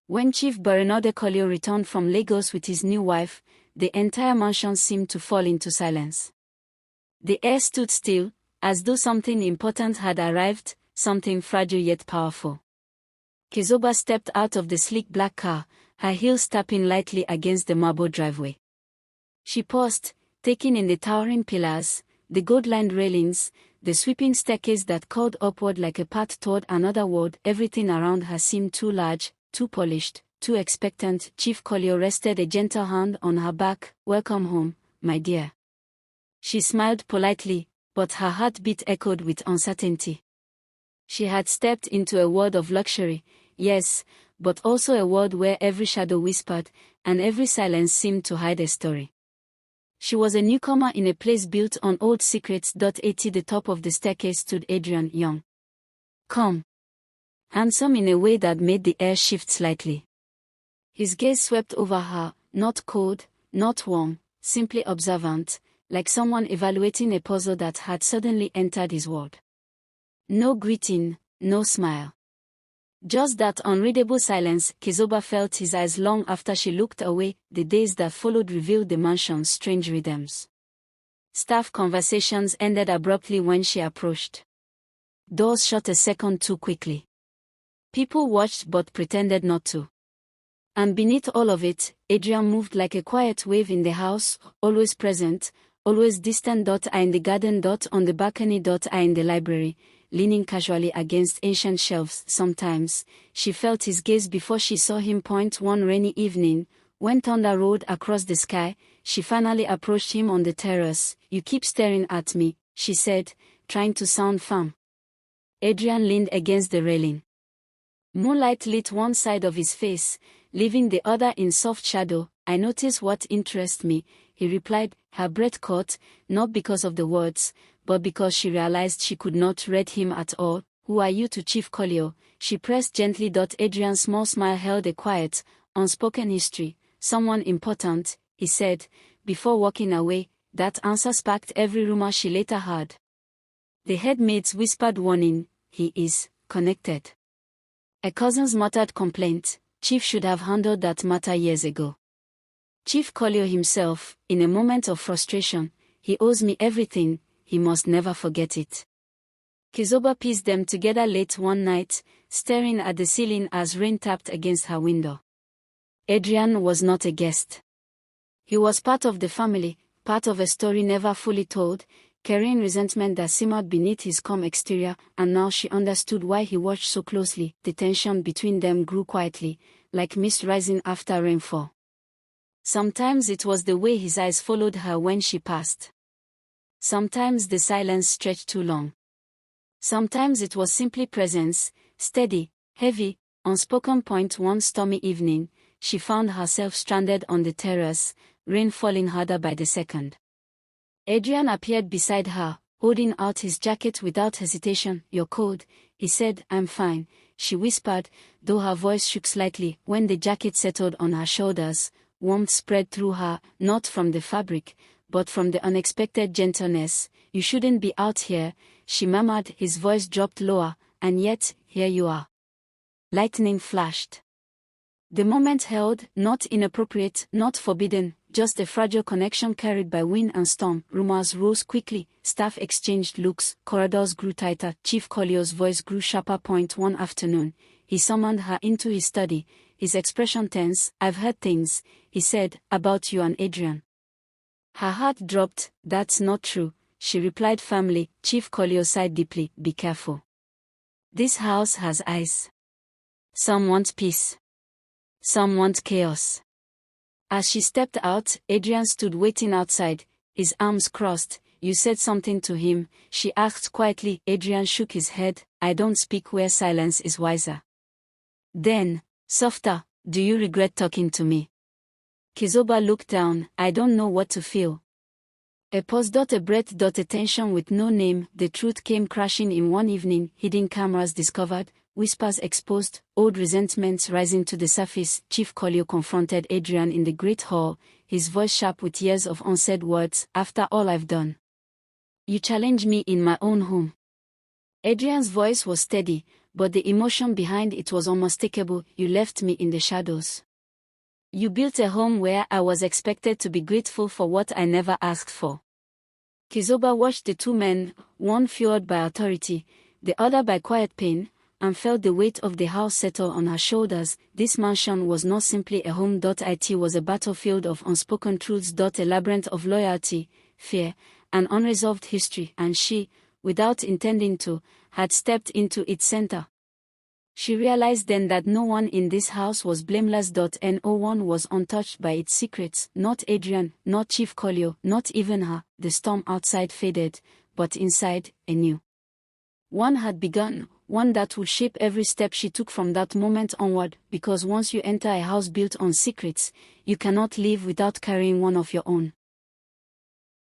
When Chief Baronode Collio returned from Lagos with his new wife, the entire mansion seemed to fall into silence. The air stood still, as though something important had arrived, something fragile yet powerful. Chizoba stepped out of the sleek black car, her heels tapping lightly against the marble driveway. She paused, taking in the towering pillars, the gold-lined railings, the sweeping staircase that curled upward like a path toward another world. Everything around her seemed too large, too polished, too expectant. Chief Collio rested a gentle hand on her back. "Welcome home, my dear." She smiled politely, but her heartbeat echoed with uncertainty. She had stepped into a world of luxury, yes, but also a world where every shadow whispered, and every silence seemed to hide a story. She was a newcomer in a place built on old secrets. At the top of the staircase stood Adrian, young, calm, handsome in a way that made the air shift slightly. His gaze swept over her, not cold, not warm, simply observant, like someone evaluating a puzzle that had suddenly entered his world. No greeting, no smile. Just that unreadable silence. Chizoba felt his eyes long after she looked away. The days that followed revealed the mansion's strange rhythms. Staff conversations ended abruptly when she approached. Doors shut a second too quickly. People watched but pretended not to. And beneath all of it, Adrian moved like a quiet wave in the house, always present, always distant. I in the garden. On the balcony. I in the library, leaning casually against ancient shelves. Sometimes, she felt his gaze before she saw him point. One rainy evening, when thunder rolled across the sky, she finally approached him on the terrace. "You keep staring at me," she said, trying to sound firm. Adrian leaned against the railing. Moonlight lit one side of his face, leaving the other in soft shadow. "I notice what interests me," he replied, her breath caught, not because of the words, but because she realized she could not read him at all. "Who are you to Chief Collio?" she pressed gently. Adrian's small smile held a quiet, unspoken history. "Someone important," he said, before walking away. That answer sparked every rumor she later heard. The headmaids whispered warning, "He is connected." A cousin's muttered complaint, "Chief should have handled that matter years ago." Chief Collio himself, in a moment of frustration, "He owes me everything, he must never forget it." Chizoba pieced them together late one night, staring at the ceiling as rain tapped against her window. Adrian was not a guest. He was part of the family, part of a story never fully told, carrying resentment that simmered beneath his calm exterior, and now she understood why he watched so closely. The tension between them grew quietly, like mist rising after rainfall. Sometimes it was the way his eyes followed her when she passed. Sometimes the silence stretched too long. Sometimes it was simply presence, steady, heavy, unspoken. One stormy evening, she found herself stranded on the terrace, rain falling harder by the second. Adrian appeared beside her, holding out his jacket without hesitation. "You're cold," he said. "I'm fine," she whispered, though her voice shook slightly. When the jacket settled on her shoulders, warmth spread through her, not from the fabric, but from the unexpected gentleness. "You shouldn't be out here," she murmured. His voice dropped lower, "And yet, here you are." Lightning flashed. The moment held, not inappropriate, not forbidden, just a fragile connection carried by wind and storm. Rumors rose quickly, staff exchanged looks, corridors grew tighter. Chief Collio's voice grew sharper. One afternoon, he summoned her into his study, his expression tense. "I've heard things," he said, "about you and Adrian." Her heart dropped. "That's not true," she replied firmly. Chief Collio sighed deeply. "Be careful. This house has eyes. Some want peace. Some want chaos." As she stepped out, Adrian stood waiting outside, his arms crossed. "You said something to him?" she asked quietly. Adrian shook his head. "I don't speak where silence is wiser." Then, softer, "Do you regret talking to me?" Chizoba looked down. "I don't know what to feel." A pause. A breath. A tension with no name. The truth came crashing in one evening. Hidden cameras discovered, whispers exposed, old resentments rising to the surface. Chief Collio confronted Adrian in the great hall, his voice sharp with years of unsaid words. "After all I've done, you challenge me in my own home." Adrian's voice was steady, but the emotion behind it was unmistakable. You left me in the shadows. You built a home where I was expected to be grateful for what I never asked for. Chizoba watched the two men, one fueled by authority, the other by quiet pain, and felt the weight of the house settle on her shoulders. This mansion was not simply a home. It was a battlefield of unspoken truths. A labyrinth of loyalty, fear, and unresolved history, and she, without intending to, had stepped into its center. She realized then that no one in this house was blameless. No one was untouched by its secrets, not Adrian, not Chief Collio, not even her. The storm outside faded, but inside, a new one had begun, one that would shape every step she took from that moment onward, because once you enter a house built on secrets, you cannot live without carrying one of your own.